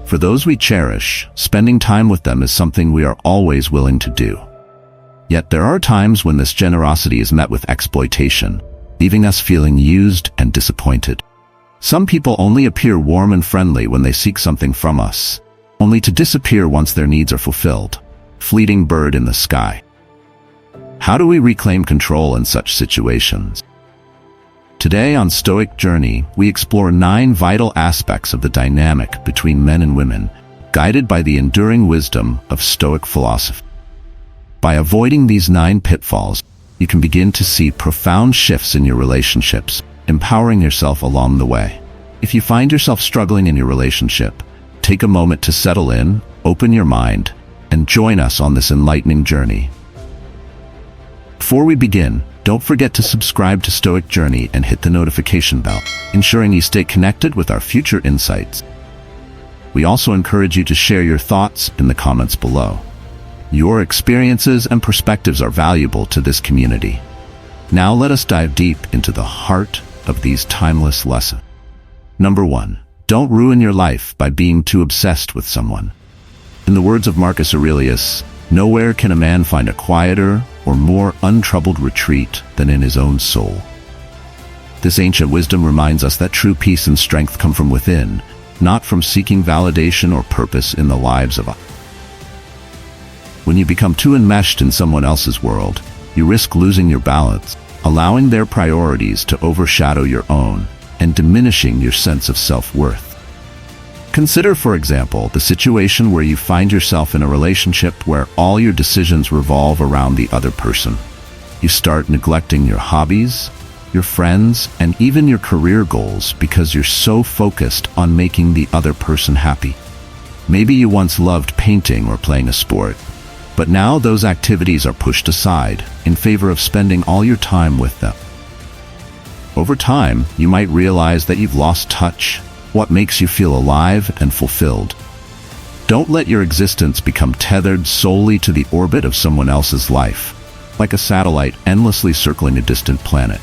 For those we cherish, spending time with them is something we are always willing to do. Yet there are times when this generosity is met with exploitation, leaving us feeling used and disappointed. Some people only appear warm and friendly when they seek something from us, only to disappear once their needs are fulfilled. Fleeting bird in the sky. How do we reclaim control in such situations? Today on Stoic Journey, we explore 9 vital aspects of the dynamic between men and women, guided by the enduring wisdom of Stoic philosophy. By avoiding these 9 pitfalls, you can begin to see profound shifts in your relationships, empowering yourself along the way. If you find yourself struggling in your relationship, take a moment to settle in, open your mind, and join us on this enlightening journey. Before we begin, don't forget to subscribe to Stoic Journey and hit the notification bell, ensuring you stay connected with our future insights. We also encourage you to share your thoughts in the comments below. Your experiences and perspectives are valuable to this community. Now let us dive deep into the heart of these timeless lessons. Number 1. Don't ruin your life by being too obsessed with someone. In the words of Marcus Aurelius, nowhere can a man find a quieter or more untroubled retreat than in his own soul. This ancient wisdom reminds us that true peace and strength come from within, not from seeking validation or purpose in the lives of others. When you become too enmeshed in someone else's world, you risk losing your balance, allowing their priorities to overshadow your own, and diminishing your sense of self-worth. Consider, for example, the situation where you find yourself in a relationship where all your decisions revolve around the other person. You start neglecting your hobbies, your friends, and even your career goals because you're so focused on making the other person happy. Maybe you once loved painting or playing a sport, but now those activities are pushed aside in favor of spending all your time with them. Over time, you might realize that you've lost touch, what makes you feel alive and fulfilled. Don't let your existence become tethered solely to the orbit of someone else's life, like a satellite endlessly circling a distant planet.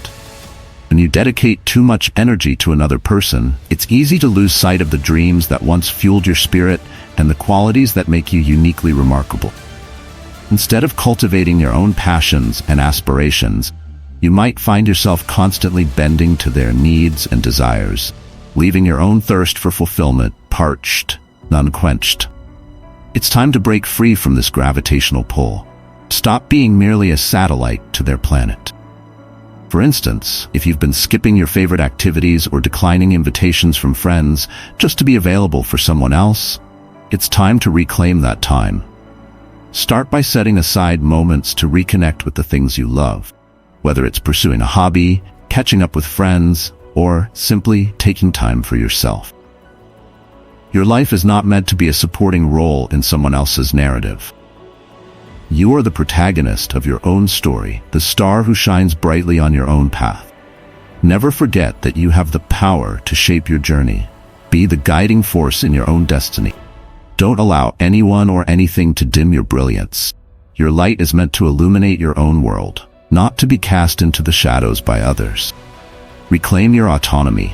When you dedicate too much energy to another person, it's easy to lose sight of the dreams that once fueled your spirit and the qualities that make you uniquely remarkable. Instead of cultivating your own passions and aspirations, you might find yourself constantly bending to their needs and desires, leaving your own thirst for fulfillment parched, unquenched. It's time to break free from this gravitational pull. Stop being merely a satellite to their planet. For instance, if you've been skipping your favorite activities or declining invitations from friends just to be available for someone else, it's time to reclaim that time. Start by setting aside moments to reconnect with the things you love, whether it's pursuing a hobby, catching up with friends, or simply taking time for yourself. Your life is not meant to be a supporting role in someone else's narrative. You are the protagonist of your own story, the star who shines brightly on your own path. Never forget that you have the power to shape your journey. Be the guiding force in your own destiny. Don't allow anyone or anything to dim your brilliance. Your light is meant to illuminate your own world, not to be cast into the shadows by others. Reclaim your autonomy,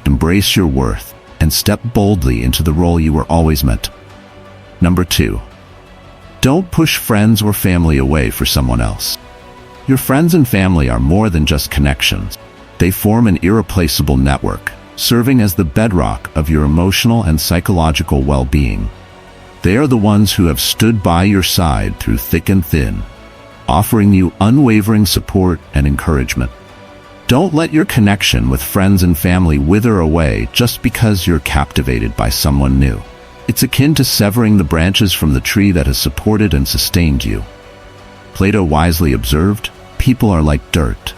embrace your worth, and step boldly into the role you were always meant to. Number 2. Don't push friends or family away for someone else. Your friends and family are more than just connections. They form an irreplaceable network, serving as the bedrock of your emotional and psychological well-being. They are the ones who have stood by your side through thick and thin, offering you unwavering support and encouragement. Don't let your connection with friends and family wither away just because you're captivated by someone new. It's akin to severing the branches from the tree that has supported and sustained you. Plato wisely observed, people are like dirt.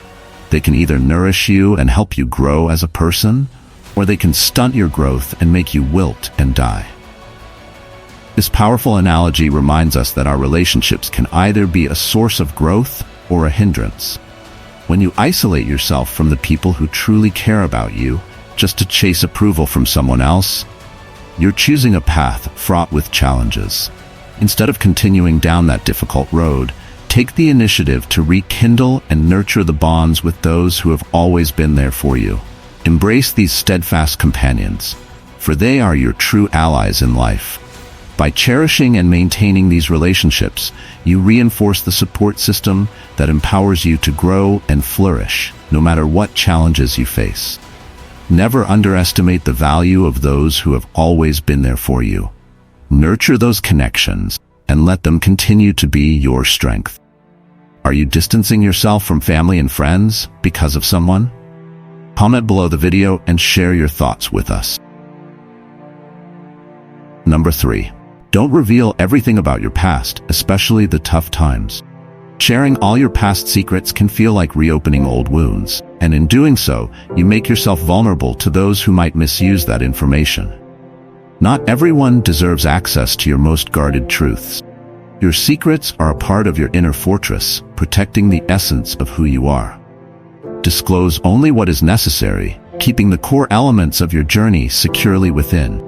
They can either nourish you and help you grow as a person, or they can stunt your growth and make you wilt and die. This powerful analogy reminds us that our relationships can either be a source of growth or a hindrance. When you isolate yourself from the people who truly care about you just to chase approval from someone else, you're choosing a path fraught with challenges. Instead of continuing down that difficult road, take the initiative to rekindle and nurture the bonds with those who have always been there for you. Embrace these steadfast companions, for they are your true allies in life. By cherishing and maintaining these relationships, you reinforce the support system that empowers you to grow and flourish, no matter what challenges you face. Never underestimate the value of those who have always been there for you. Nurture those connections and let them continue to be your strength. Are you distancing yourself from family and friends because of someone? Comment below the video and share your thoughts with us. Number 3. Don't reveal everything about your past, especially the tough times. Sharing all your past secrets can feel like reopening old wounds, and in doing so, you make yourself vulnerable to those who might misuse that information. Not everyone deserves access to your most guarded truths. Your secrets are a part of your inner fortress, protecting the essence of who you are. Disclose only what is necessary, keeping the core elements of your journey securely within.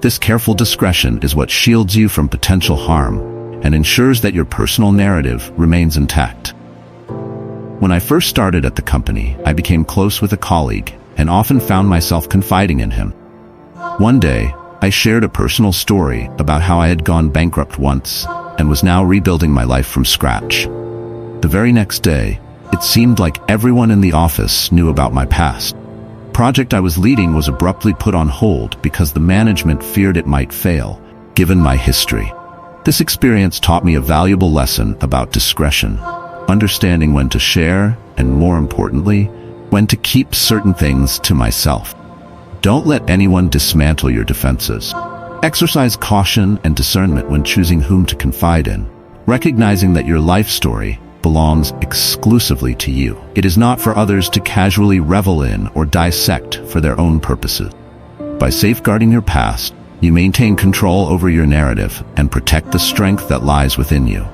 This careful discretion is what shields you from potential harm and ensures that your personal narrative remains intact. When I first started at the company, I became close with a colleague and often found myself confiding in him. One day, I shared a personal story about how I had gone bankrupt once and was now rebuilding my life from scratch. The very next day, it seemed like everyone in the office knew about my past. The project I was leading was abruptly put on hold because the management feared it might fail, given my history. This experience taught me a valuable lesson about discretion, understanding when to share, and more importantly, when to keep certain things to myself. Don't let anyone dismantle your defenses. Exercise caution and discernment when choosing whom to confide in, recognizing that your life story belongs exclusively to you. It is not for others to casually revel in or dissect for their own purposes. By safeguarding your past, you maintain control over your narrative and protect the strength that lies within you.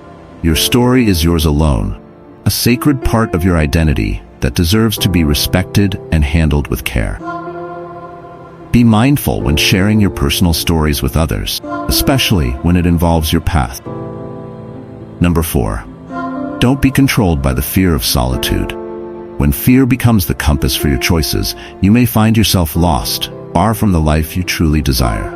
Your story is yours alone, a sacred part of your identity that deserves to be respected and handled with care. Be mindful when sharing your personal stories with others, especially when it involves your past. Number 4. Don't be controlled by the fear of solitude. When fear becomes the compass for your choices, you may find yourself lost, far from the life you truly desire.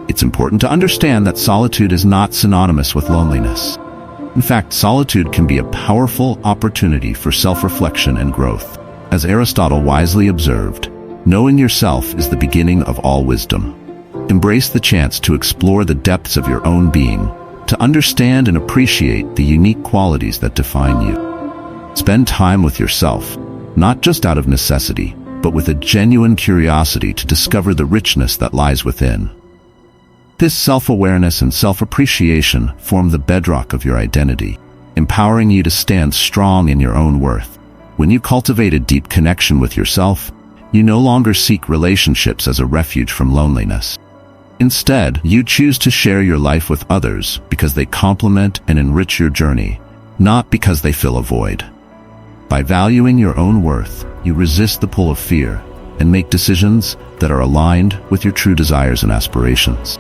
It's important to understand that solitude is not synonymous with loneliness. In fact, solitude can be a powerful opportunity for self-reflection and growth. As Aristotle wisely observed, knowing yourself is the beginning of all wisdom. Embrace the chance to explore the depths of your own being, to understand and appreciate the unique qualities that define you. Spend time with yourself, not just out of necessity, but with a genuine curiosity to discover the richness that lies within. This self-awareness and self-appreciation form the bedrock of your identity, empowering you to stand strong in your own worth. When you cultivate a deep connection with yourself, you no longer seek relationships as a refuge from loneliness. Instead, you choose to share your life with others because they complement and enrich your journey, not because they fill a void. By valuing your own worth, you resist the pull of fear and make decisions that are aligned with your true desires and aspirations.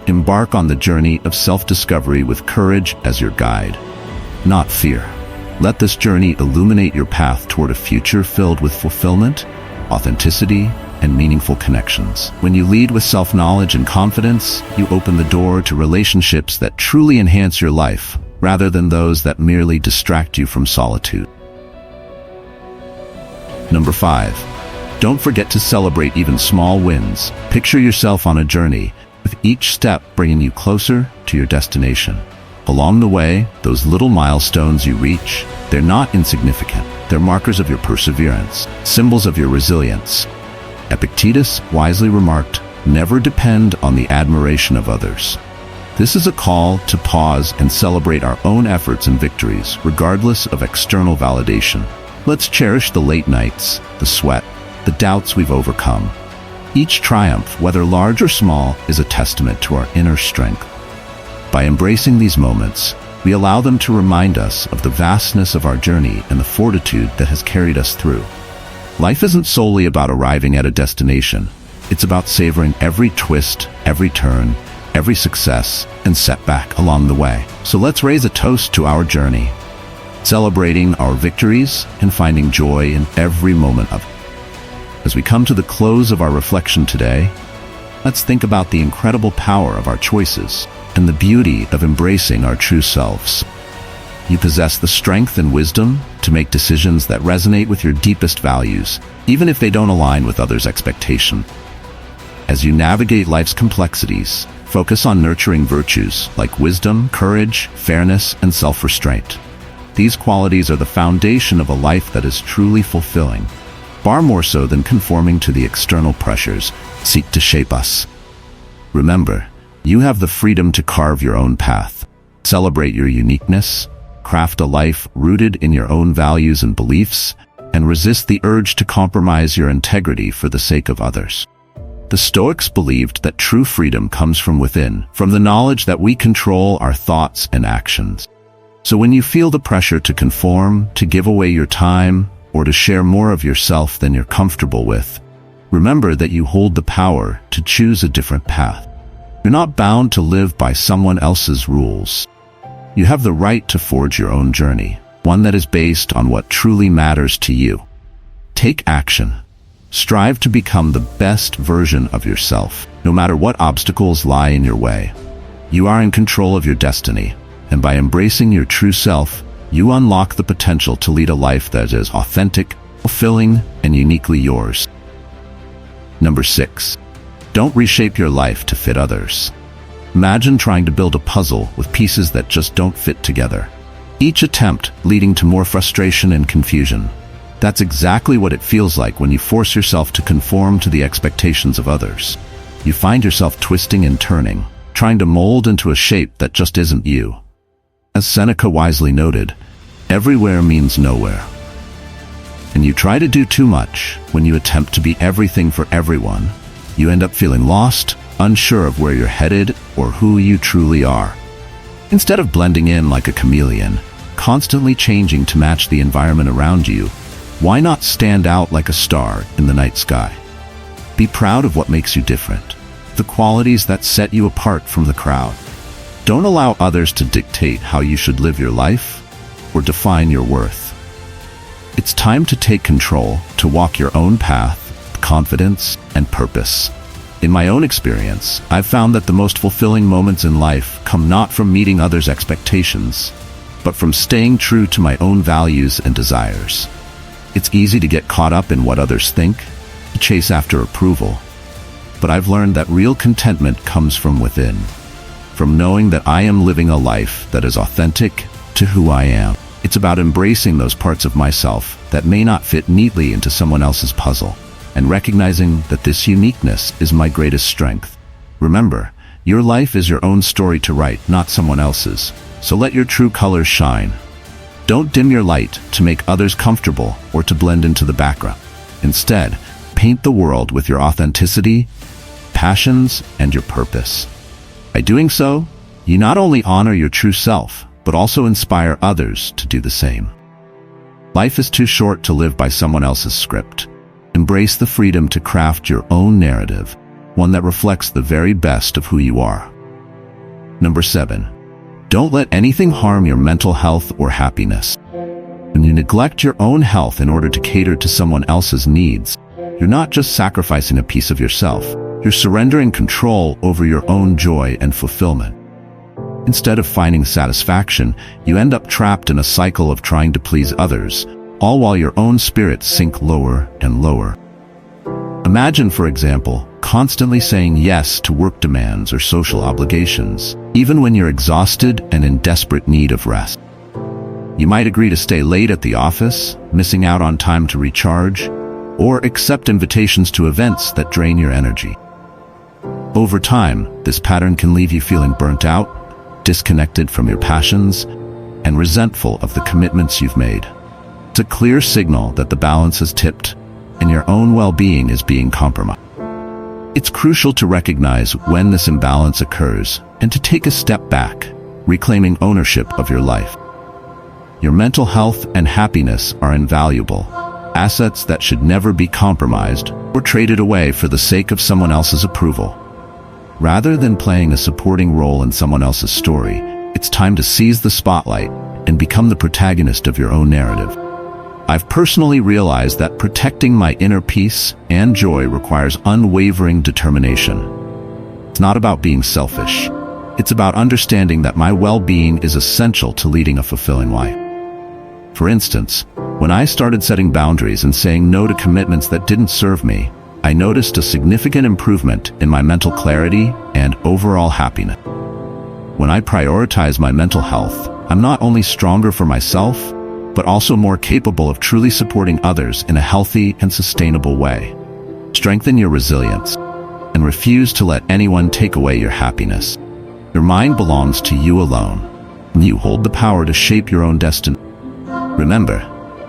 Embark on the journey of self-discovery with courage as your guide, not fear. Let this journey illuminate your path toward a future filled with fulfillment, authenticity, and meaningful connections. When you lead with self-knowledge and confidence, you open the door to relationships that truly enhance your life, rather than those that merely distract you from solitude. Number 5. Don't forget to celebrate even small wins. Picture yourself on a journey, with each step bringing you closer to your destination. Along the way, those little milestones you reach, they're not insignificant. They're markers of your perseverance, symbols of your resilience. Epictetus wisely remarked, "Never depend on the admiration of others." This is a call to pause and celebrate our own efforts and victories, regardless of external validation. Let's cherish the late nights, the sweat, the doubts we've overcome. Each triumph, whether large or small, is a testament to our inner strength. By embracing these moments, we allow them to remind us of the vastness of our journey and the fortitude that has carried us through. Life isn't solely about arriving at a destination. It's about savoring every twist, every turn, every success, and setback along the way. So let's raise a toast to our journey, celebrating our victories and finding joy in every moment of it. As we come to the close of our reflection today, let's think about the incredible power of our choices and the beauty of embracing our true selves. You possess the strength and wisdom to make decisions that resonate with your deepest values, even if they don't align with others' expectation. As you navigate life's complexities, focus on nurturing virtues like wisdom, courage, fairness, and self-restraint. These qualities are the foundation of a life that is truly fulfilling, far more so than conforming to the external pressures seek to shape us. Remember, you have the freedom to carve your own path, celebrate your uniqueness, craft a life rooted in your own values and beliefs, and resist the urge to compromise your integrity for the sake of others. The Stoics believed that true freedom comes from within, from the knowledge that we control our thoughts and actions. So when you feel the pressure to conform, to give away your time, or to share more of yourself than you're comfortable with, remember that you hold the power to choose a different path. You're not bound to live by someone else's rules. You have the right to forge your own journey, one that is based on what truly matters to you. Take action. Strive to become the best version of yourself, no matter what obstacles lie in your way. You are in control of your destiny, and by embracing your true self, you unlock the potential to lead a life that is authentic, fulfilling, and uniquely yours. Number 6. Don't reshape your life to fit others. Imagine trying to build a puzzle with pieces that just don't fit together, each attempt leading to more frustration and confusion. That's exactly what it feels like when you force yourself to conform to the expectations of others. You find yourself twisting and turning, trying to mold into a shape that just isn't you. As Seneca wisely noted, everywhere means nowhere. And you try to do too much. When you attempt to be everything for everyone, you end up feeling lost, unsure of where you're headed or who you truly are. Instead of blending in like a chameleon, constantly changing to match the environment around you, why not stand out like a star in the night sky? Be proud of what makes you different, the qualities that set you apart from the crowd. Don't allow others to dictate how you should live your life or define your worth. It's time to take control, to walk your own path with confidence and purpose. In my own experience, I've found that the most fulfilling moments in life come not from meeting others' expectations, but from staying true to my own values and desires. It's easy to get caught up in what others think, to chase after approval. But I've learned that real contentment comes from within, from knowing that I am living a life that is authentic to who I am. It's about embracing those parts of myself that may not fit neatly into someone else's puzzle, and recognizing that this uniqueness is my greatest strength. Remember, your life is your own story to write, not someone else's, so let your true colors shine. Don't dim your light to make others comfortable or to blend into the background. Instead, paint the world with your authenticity, passions, and your purpose. By doing so, you not only honor your true self, but also inspire others to do the same. Life is too short to live by someone else's script. Embrace the freedom to craft your own narrative, one that reflects the very best of who you are. Number 7. Don't let anything harm your mental health or happiness. When you neglect your own health in order to cater to someone else's needs, you're not just sacrificing a piece of yourself, you're surrendering control over your own joy and fulfillment. Instead of finding satisfaction, you end up trapped in a cycle of trying to please others, all while your own spirits sink lower and lower. Imagine, for example, constantly saying yes to work demands or social obligations, even when you're exhausted and in desperate need of rest. You might agree to stay late at the office, missing out on time to recharge, or accept invitations to events that drain your energy. Over time, this pattern can leave you feeling burnt out, disconnected from your passions, and resentful of the commitments you've made. It's a clear signal that the balance has tipped and your own well-being is being compromised. It's crucial to recognize when this imbalance occurs and to take a step back, reclaiming ownership of your life. Your mental health and happiness are invaluable, assets that should never be compromised or traded away for the sake of someone else's approval. Rather than playing a supporting role in someone else's story, it's time to seize the spotlight and become the protagonist of your own narrative. I've personally realized that protecting my inner peace and joy requires unwavering determination. It's not about being selfish. It's about understanding that my well-being is essential to leading a fulfilling life. For instance, when I started setting boundaries and saying no to commitments that didn't serve me, I noticed a significant improvement in my mental clarity and overall happiness. When I prioritize my mental health, I'm not only stronger for myself, but also more capable of truly supporting others in a healthy and sustainable way. Strengthen your resilience and refuse to let anyone take away your happiness. Your mind belongs to you alone, and you hold the power to shape your own destiny. Remember,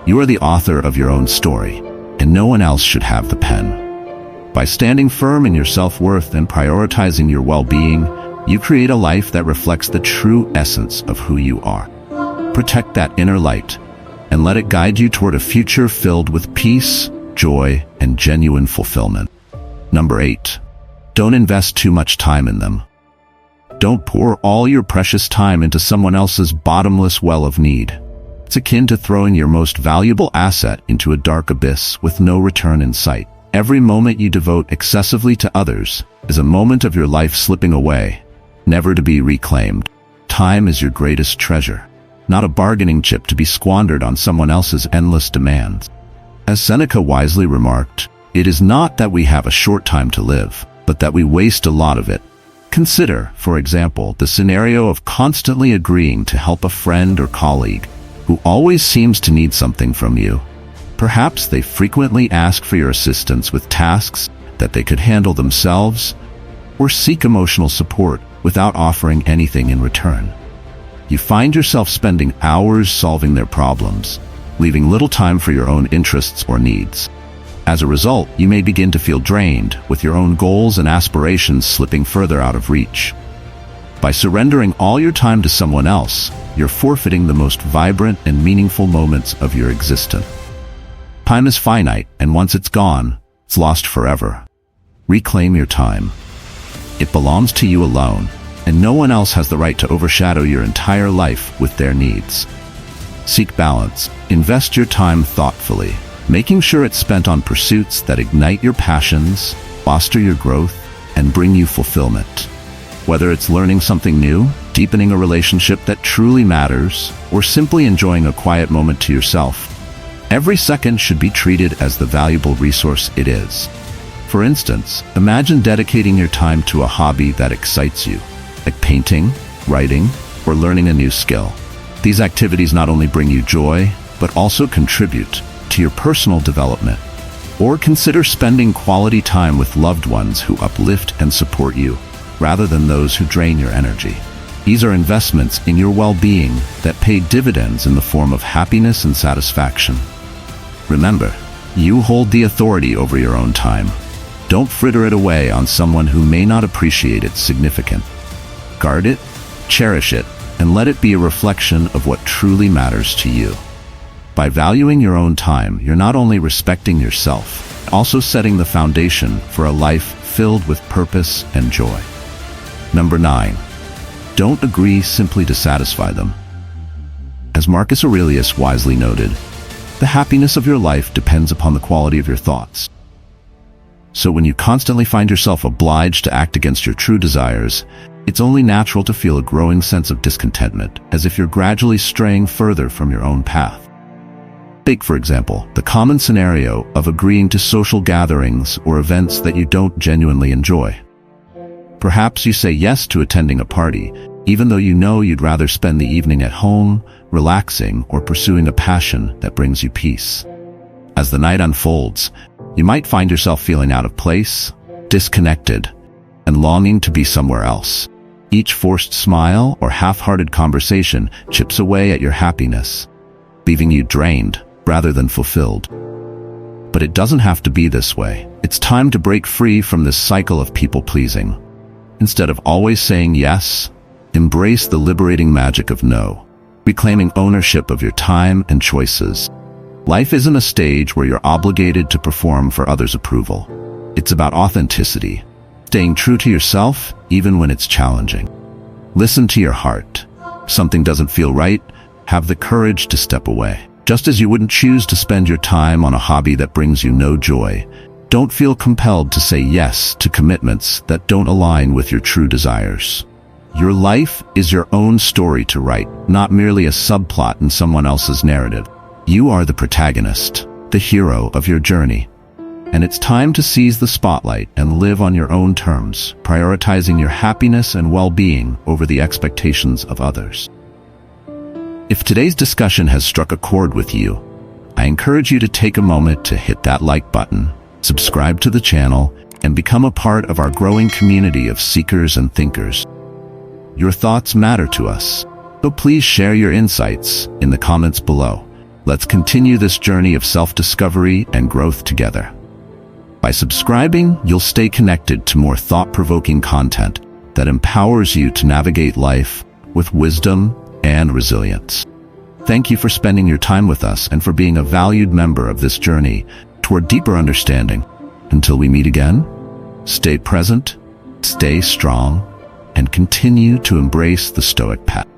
you are the author of your own story, and no one else should have the pen. By standing firm in your self-worth and prioritizing your well-being, you create a life that reflects the true essence of who you are. Protect that inner light, and let it guide you toward a future filled with peace, joy, and genuine fulfillment. Number 8. Don't invest too much time in them. Don't pour all your precious time into someone else's bottomless well of need. It's akin to throwing your most valuable asset into a dark abyss with no return in sight. Every moment you devote excessively to others is a moment of your life slipping away, never to be reclaimed. Time is your greatest treasure, not a bargaining chip to be squandered on someone else's endless demands. As Seneca wisely remarked, it is not that we have a short time to live, but that we waste a lot of it. Consider, for example, the scenario of constantly agreeing to help a friend or colleague who always seems to need something from you. Perhaps they frequently ask for your assistance with tasks that they could handle themselves, or seek emotional support without offering anything in return. You find yourself spending hours solving their problems, leaving little time for your own interests or needs. As a result, you may begin to feel drained, with your own goals and aspirations slipping further out of reach. By surrendering all your time to someone else, you're forfeiting the most vibrant and meaningful moments of your existence. Time is finite, and once it's gone, it's lost forever. Reclaim your time. It belongs to you alone, and no one else has the right to overshadow your entire life with their needs. Seek balance. Invest your time thoughtfully, making sure it's spent on pursuits that ignite your passions, foster your growth, and bring you fulfillment. Whether it's learning something new, deepening a relationship that truly matters, or simply enjoying a quiet moment to yourself, every second should be treated as the valuable resource it is. For instance, imagine dedicating your time to a hobby that excites you, like painting, writing, or learning a new skill. These activities not only bring you joy, but also contribute to your personal development. Or consider spending quality time with loved ones who uplift and support you, rather than those who drain your energy. These are investments in your well-being that pay dividends in the form of happiness and satisfaction. Remember, you hold the authority over your own time. Don't fritter it away on someone who may not appreciate its significance. Guard it, cherish it, and let it be a reflection of what truly matters to you. By valuing your own time, you're not only respecting yourself, but also setting the foundation for a life filled with purpose and joy. Number 9. Don't agree simply to satisfy them. As Marcus Aurelius wisely noted, the happiness of your life depends upon the quality of your thoughts. So when you constantly find yourself obliged to act against your true desires, it's only natural to feel a growing sense of discontentment, as if you're gradually straying further from your own path. Take, for example, the common scenario of agreeing to social gatherings or events that you don't genuinely enjoy. Perhaps you say yes to attending a party, even though you know you'd rather spend the evening at home, relaxing, or pursuing a passion that brings you peace. As the night unfolds, you might find yourself feeling out of place, disconnected, and longing to be somewhere else. Each forced smile or half-hearted conversation chips away at your happiness, leaving you drained rather than fulfilled. But it doesn't have to be this way. It's time to break free from this cycle of people-pleasing. Instead of always saying yes, embrace the liberating magic of no, reclaiming ownership of your time and choices. Life isn't a stage where you're obligated to perform for others' approval. It's about authenticity, staying true to yourself even when it's challenging. Listen to your heart. If something doesn't feel right, have the courage to step away. Just as you wouldn't choose to spend your time on a hobby that brings you no joy, don't feel compelled to say yes to commitments that don't align with your true desires. Your life is your own story to write, not merely a subplot in someone else's narrative. You are the protagonist, the hero of your journey. And it's time to seize the spotlight and live on your own terms, prioritizing your happiness and well-being over the expectations of others. If today's discussion has struck a chord with you, I encourage you to take a moment to hit that like button, subscribe to the channel, and become a part of our growing community of seekers and thinkers. Your thoughts matter to us, so please share your insights in the comments below. Let's continue this journey of self-discovery and growth together. By subscribing, you'll stay connected to more thought-provoking content that empowers you to navigate life with wisdom and resilience. Thank you for spending your time with us and for being a valued member of this journey toward deeper understanding. Until we meet again, stay present, stay strong, and continue to embrace the Stoic path.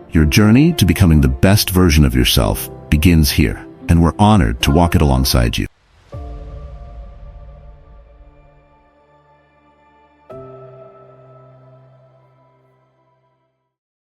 Your journey to becoming the best version of yourself begins here, and we're honored to walk it alongside you.